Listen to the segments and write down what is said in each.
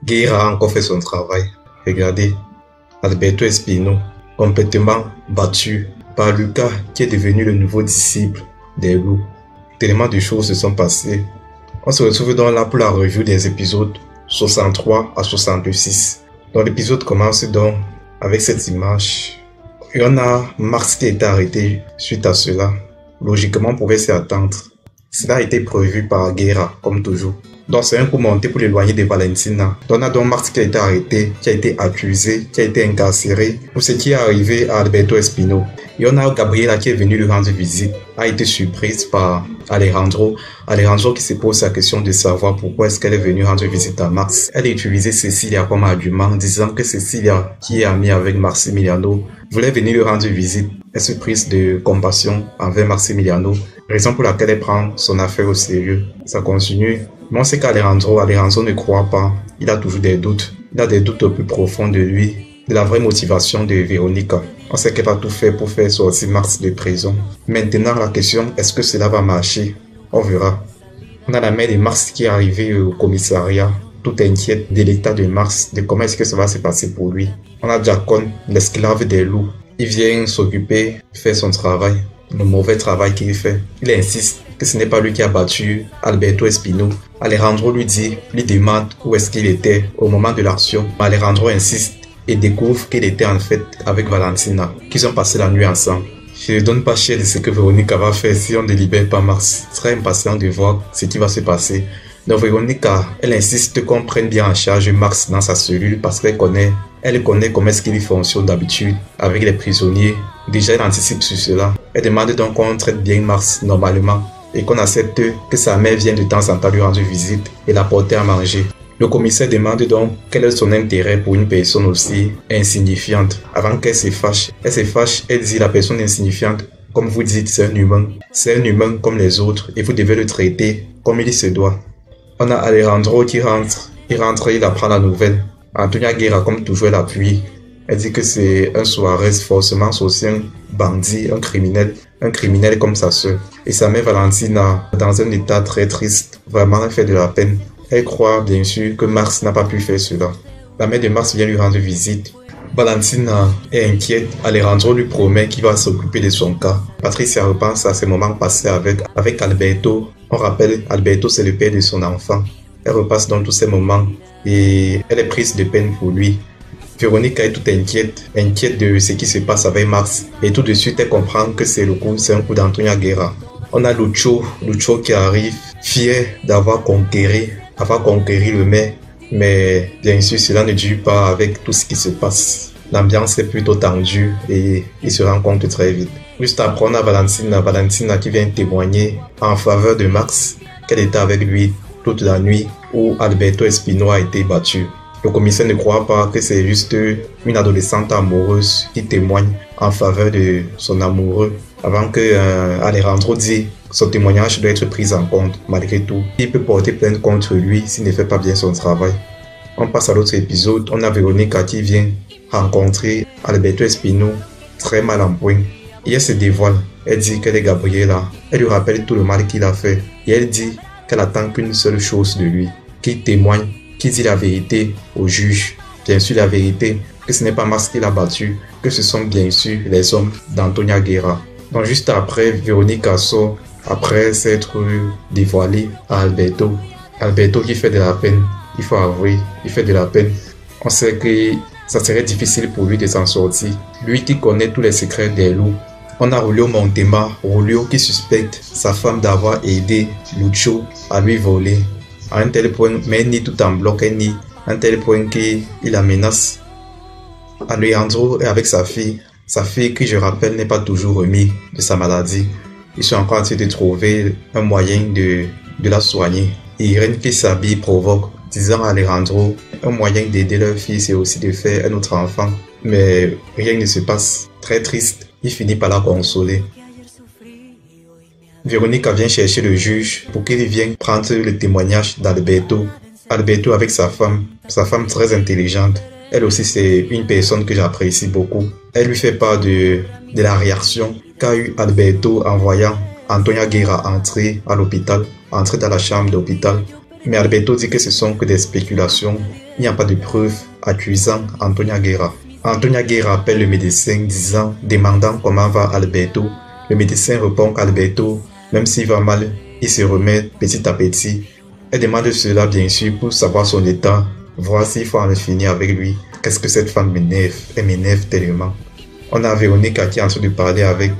Guerra a encore fait son travail. Regardez, Alberto Espino, complètement battu par Lucas qui est devenu le nouveau disciple des loups. Tellement de choses se sont passées. On se retrouve donc là pour la revue des épisodes 63 à 66. Donc l'épisode commence donc avec cette image. Et on a Max qui a été arrêté suite à cela. Logiquement, on pouvait s'y attendre. Cela a été prévu par Guerra, comme toujours. Donc c'est un coup monté pour l'éloigner de Valentina. Donc on a donc Max qui a été arrêté, qui a été accusé, qui a été incarcéré pour ce qui est arrivé à Alberto Espino. Et on a Gabriela qui est venue lui rendre visite, a été surprise par Alejandro. Alejandro qui se pose la question de savoir pourquoi est-ce qu'elle est venue rendre visite à Max. Elle a utilisé Cecilia comme argument, disant que Cecilia, qui est amie avec Maximiliano, voulait venir lui rendre visite. Elle se prise de compassion envers Maximiliano, raison pour laquelle elle prend son affaire au sérieux. Ça continue. Mais on sait qu'Alejandro ne croit pas. Il a toujours des doutes. Il a des doutes au plus profonds de lui, de la vraie motivation de Véronica. On sait qu'elle va tout faire pour faire sortir Max de prison. Maintenant, la question, est-ce que cela va marcher? On verra. On a la mère de Max qui est arrivée au commissariat, toute inquiète de l'état de Max, de comment est-ce que ça va se passer pour lui. On a Jacon, l'esclave des loups. Il vient s'occuper, faire son travail, le mauvais travail qu'il fait. Il insiste que ce n'est pas lui qui a battu Alberto Espino. Alejandro lui demande où est-ce qu'il était au moment de l'action. Alejandro insiste et découvre qu'il était en fait avec Valentina, qu'ils ont passé la nuit ensemble. Je ne donne pas cher de ce que Véronica va faire si on ne libère pas Max. Très impatient de voir ce qui va se passer. Donc Véronica, elle insiste qu'on prenne bien en charge Max dans sa cellule parce qu'elle connaît comment est-ce qu'il fonctionne d'habitude avec les prisonniers. Déjà, elle anticipe sur cela. Elle demande donc qu'on traite bien Max normalement et qu'on accepte que sa mère vienne de temps en temps lui rendre visite et l'apporter à manger. Le commissaire demande donc quel est son intérêt pour une personne aussi insignifiante. Avant qu'elle se fâche, elle dit la personne insignifiante, comme vous dites, c'est un humain. C'est un humain comme les autres et vous devez le traiter comme il se doit. On a Alejandro qui rentre. Il apprend la nouvelle. Antonia Guerra, comme toujours, elle appuie. Elle dit que c'est un Suarez forcément aussi un bandit, un criminel comme sa sœur. Et sa mère Valentina, dans un état très triste, vraiment elle fait de la peine. Elle croit bien sûr que Max n'a pas pu faire cela. La mère de Max vient lui rendre visite. Valentina est inquiète. Alejandro lui promet qu'il va s'occuper de son cas. Patricia repense à ces moments passés avec Alberto. On rappelle, Alberto c'est le père de son enfant. Elle repasse dans tous ces moments et elle est prise de peine pour lui. Véronica est toute inquiète de ce qui se passe avec Max. Et tout de suite elle comprend que c'est un coup d'Antonia Guerra. On a Lucho qui arrive, fier d'avoir conquéri le maire. Mais bien sûr, cela ne dure pas avec tout ce qui se passe. L'ambiance est plutôt tendue et il se rend compte très vite. Juste après, on a Valentina qui vient témoigner en faveur de Max, qu'elle était avec lui toute la nuit où Alberto Espino a été battu. Le commissaire ne croit pas que c'est juste une adolescente amoureuse qui témoigne en faveur de son amoureux avant que Alejandro dit son témoignage doit être pris en compte malgré tout. Il peut porter plainte contre lui s'il ne fait pas bien son travail. On passe à l'autre épisode. On a Véronica qui vient rencontrer Alberto Espino très mal en point. Et elle se dévoile. Elle dit qu'elle est Gabriela. Elle lui rappelle tout le mal qu'il a fait. Et elle dit qu'elle attend qu'une seule chose de lui. Qu'il témoigne, qu'il dit la vérité au juge. Bien sûr la vérité, que ce n'est pas Max qui l'a battu, que ce sont bien sûr les hommes d'Antonia Guerra. Donc juste après, Véronica sort après s'être dévoilée à Alberto. Alberto qui fait de la peine, il faut avouer, il fait de la peine. On sait que ça serait difficile pour lui de s'en sortir. Lui qui connaît tous les secrets des loups. On a Julio Montema, Julio qui suspecte sa femme d'avoir aidé Lucho à lui voler. À un tel point, mais ni tout en bloc, ni à un tel point qu'il la menace. Alejandro est avec sa fille qui, je rappelle, n'est pas toujours remise de sa maladie. Ils sont encore en train de trouver un moyen de la soigner. Irène qui s'habille provoque, disant à Alejandro, un moyen d'aider leur fille, c'est aussi de faire un autre enfant. Mais rien ne se passe. Très triste, il finit par la consoler. Véronica vient chercher le juge pour qu'il vienne prendre le témoignage d'Alberto. Alberto avec sa femme très intelligente. Elle aussi, c'est une personne que j'apprécie beaucoup. Elle lui fait part de la réaction qu'a eu Alberto en voyant Antonia Guerra entrer à l'hôpital, entrer dans la chambre d'hôpital. Mais Alberto dit que ce sont que des spéculations. Il n'y a pas de preuves accusant Antonia Guerra. Antonia Guerra appelle le médecin demandant comment va Alberto. Le médecin répond qu'Alberto, même s'il va mal, il se remet petit à petit. Elle demande cela bien sûr pour savoir son état, voir s'il faut en finir avec lui. Qu'est-ce que cette femme m'énerve? Elle m'énerve tellement. On a Véronique qui est en train de parler avec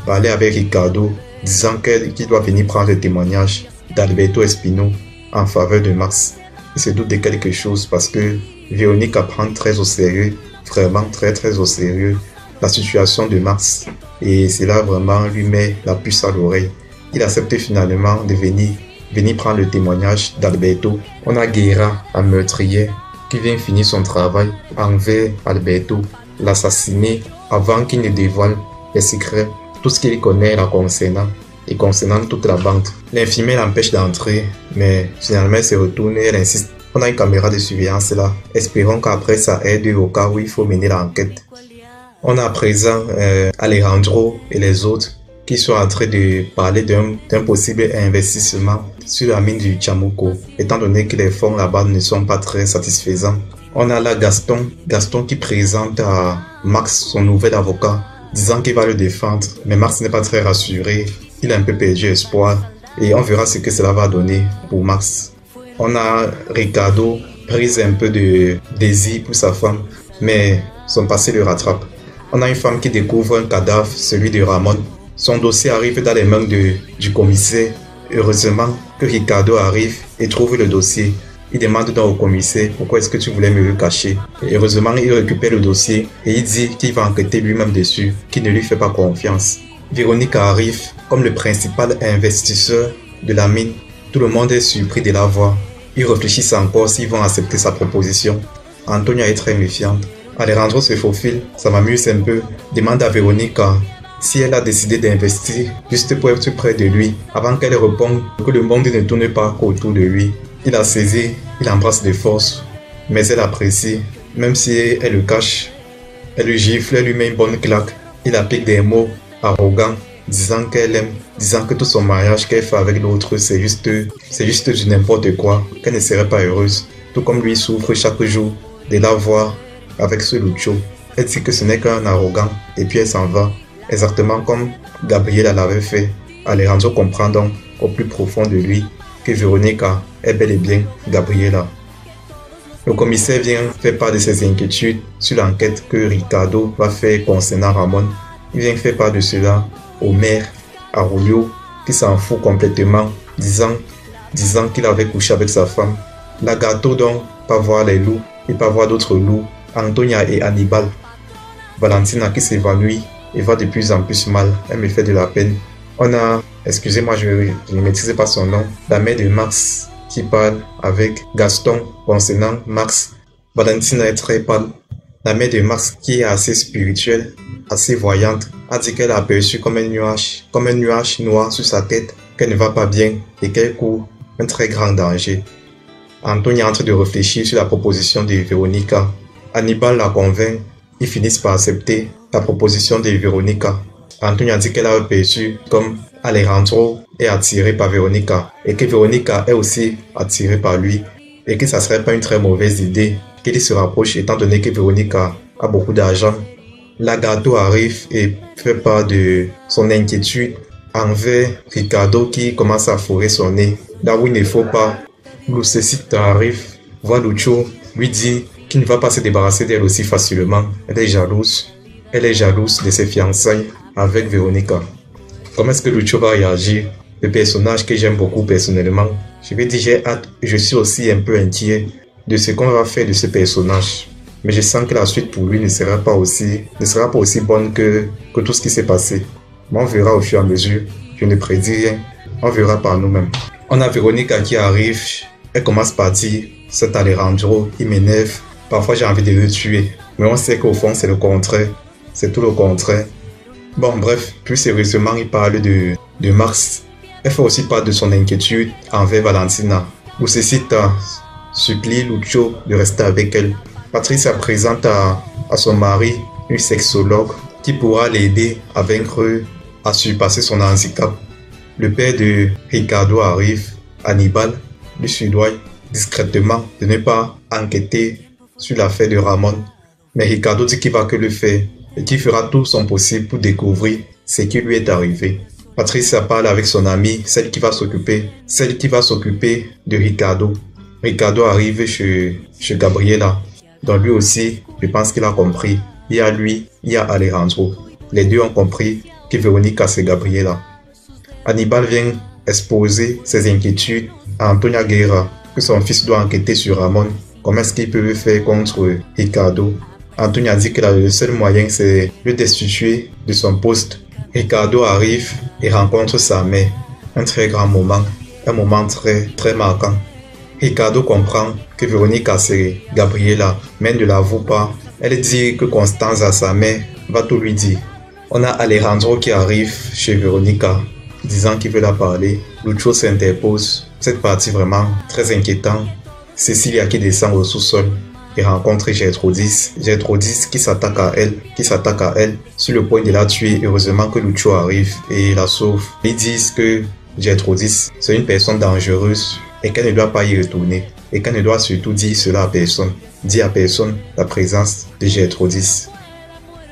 Ricardo, disant qu'il doit venir prendre le témoignage d'Alberto Espino en faveur de Max. Il se doute de quelque chose parce que Véronique prend très au sérieux, vraiment très au sérieux, la situation de Max. Et cela vraiment lui met la puce à l'oreille. Il accepte finalement de venir prendre le témoignage d'Alberto. On a Guerra, un meurtrier, qui vient finir son travail envers Alberto, l'assassiner avant qu'il ne dévoile les secrets, tout ce qu'il connaît la concernant et concernant toute la bande. L'infirmière l'empêche d'entrer, mais finalement elle se retourne et elle insiste. On a une caméra de surveillance là. Espérons qu'après ça aide au cas où il faut mener l'enquête. On a à présent Alejandro et les autres qui sont en train de parler d'un possible investissement sur la mine du Chamuco, étant donné que les fonds là-bas ne sont pas très satisfaisants. On a là Gaston qui présente à Max son nouvel avocat, disant qu'il va le défendre, mais Max n'est pas très rassuré, il a un peu perdu espoir, et on verra ce que cela va donner pour Max. On a Ricardo, prise un peu de désir pour sa femme, mais son passé le rattrape. On a une femme qui découvre un cadavre, celui de Ramon. Son dossier arrive dans les mains du commissaire. Heureusement que Ricardo arrive et trouve le dossier. Il demande donc au commissaire pourquoi est-ce que tu voulais me le cacher. Et heureusement, il récupère le dossier et il dit qu'il va enquêter lui-même dessus, qu'il ne lui fait pas confiance. Véronique arrive comme le principal investisseur de la mine. Tout le monde est surpris de la voir. Ils réfléchissent encore s'ils vont accepter sa proposition. Antonia est très méfiante. Alejandro se faufile, ça m'amuse un peu. Demande à Véronique si elle a décidé d'investir juste pour être près de lui, avant qu'elle réponde que le monde ne tourne pas autour de lui. Il a saisi, il embrasse de force, mais elle apprécie, même si elle le cache. Elle le gifle, elle lui met une bonne claque. Il applique des mots arrogants, disant qu'elle aime, disant que tout son mariage qu'elle fait avec l'autre, c'est juste du n'importe quoi, qu'elle ne serait pas heureuse. Tout comme lui souffre chaque jour de la voir avec ce Lucho. Elle dit que ce n'est qu'un arrogant, et puis elle s'en va. Exactement comme Gabriela l'avait fait. Alejandro comprend donc au plus profond de lui que Veronica est bel et bien Gabriela. Le commissaire vient faire part de ses inquiétudes sur l'enquête que Ricardo va faire concernant Ramon. Il vient faire part de cela au maire, à Julio, qui s'en fout complètement, disant qu'il avait couché avec sa femme. Lagarto donc pas voir les loups et pas voir d'autres loups. Antonia et Hannibal. Valentina qui s'évanouit et va de plus en plus mal. Elle me fait de la peine. On a, excusez-moi, je ne maîtrise pas son nom, la mère de Max qui parle avec Gaston concernant Max. Valentina est très pâle. La mère de Max qui est assez spirituelle, assez voyante, a dit qu'elle a aperçu comme un nuage noir sur sa tête, qu'elle ne va pas bien et qu'elle court un très grand danger. Antonia est en train de réfléchir sur la proposition de Veronica. Hannibal la convainc, ils finissent par accepter la proposition de Veronica. Antonia dit qu'elle a aperçu comme Alejandro est attiré par Veronica et que Veronica est aussi attirée par lui et que ça serait pas une très mauvaise idée qu'il se rapproche étant donné que Veronica a beaucoup d'argent. Lagarto arrive et fait part de son inquiétude envers Ricardo qui commence à fourrer son nez là où il ne faut pas. Lucecita arrive, voit Lucho, lui dit qu'il ne va pas se débarrasser d'elle aussi facilement. Elle est jalouse. Elle est jalouse de ses fiançailles avec Veronica. Comment est-ce que Lucho va réagir? Le personnage que j'aime beaucoup personnellement. Je vais dire j'ai hâte, je suis aussi un peu inquiet de ce qu'on va faire de ce personnage. Mais je sens que la suite pour lui ne sera pas aussi bonne que tout ce qui s'est passé. Mais on verra au fur et à mesure. Je ne prédis rien. On verra par nous-mêmes. On a Veronica qui arrive. Elle commence par dire cet Alejandro, il m'énerve. Parfois j'ai envie de le tuer. Mais on sait qu'au fond c'est le contraire. C'est tout le contraire. Bon bref, plus sérieusement il parle de Max. Elle fait aussi part de son inquiétude envers Valentina. Lucecita supplie Lucho de rester avec elle. Patricia présente à son mari une sexologue qui pourra l'aider à vaincre, à surpasser son handicap. Le père de Ricardo arrive, Hannibal. lui soudoie discrètement de ne pas enquêter sur l'affaire de Ramon. Mais Ricardo dit qu'il va que le faire et qu'il fera tout son possible pour découvrir ce qui lui est arrivé. Patricia parle avec son amie, celle qui va s'occuper de Ricardo. Ricardo arrive chez Gabriela. Donc lui aussi, je pense qu'il a compris. Il y a lui, il y a Alejandro. Les deux ont compris que Véronica c'est Gabriela. Hannibal vient exposer ses inquiétudes à Antonia Guerra, que son fils doit enquêter sur Ramon. Comment est-ce qu'il peut le faire contre Ricardo? Antonia dit que le seul moyen c'est de le destituer de son poste. Ricardo arrive et rencontre sa mère. Un très grand moment, un moment très marquant. Ricardo comprend que Véronica c'est Gabriela, mais ne l'avoue pas. Elle dit que Constance, sa mère, va tout lui dire. On a Alejandro qui arrive chez Véronica, disant qu'il veut la parler. Lucho s'interpose. Cette partie vraiment très inquiétante. Cecilia qui descend au sous-sol et rencontre Gertrudis. Gertrudis qui s'attaque à elle, sur le point de la tuer. Heureusement que Lucho arrive et la sauve. Ils disent que Gertrudis, c'est une personne dangereuse et qu'elle ne doit pas y retourner. Et qu'elle ne doit surtout dire cela à personne. Dire à personne la présence de Gertrudis.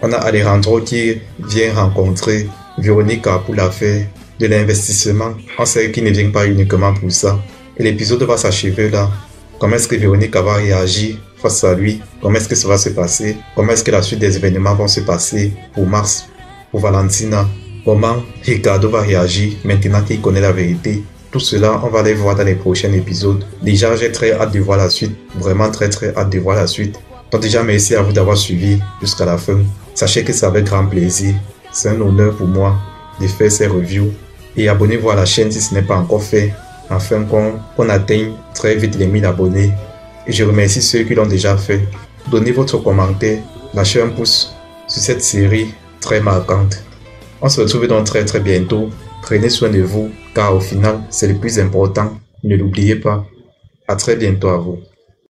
On a Alejandro qui vient rencontrer Véronica pour l'affaire de l'investissement. On sait qu'il ne vient pas uniquement pour ça. Et l'épisode va s'achever là. Comment est-ce que Véronica va réagir face à lui? Comment est-ce que ça va se passer? Comment est-ce que la suite des événements vont se passer pour Mars, pour Valentina? Comment Ricardo va réagir maintenant qu'il connaît la vérité? Tout cela, on va les voir dans les prochains épisodes. Déjà, j'ai très hâte de voir la suite. Vraiment très hâte de voir la suite. Donc déjà, merci à vous d'avoir suivi jusqu'à la fin. Sachez que c'est avec grand plaisir. C'est un honneur pour moi de faire ces reviews. Et abonnez-vous à la chaîne si ce n'est pas encore fait. Afin qu'on atteigne très vite les 1000 abonnés. Et je remercie ceux qui l'ont déjà fait. Donnez votre commentaire. Lâchez un pouce sur cette série très marquante. On se retrouve donc très bientôt. Prenez soin de vous, car au final, c'est le plus important. Ne l'oubliez pas. À très bientôt à vous.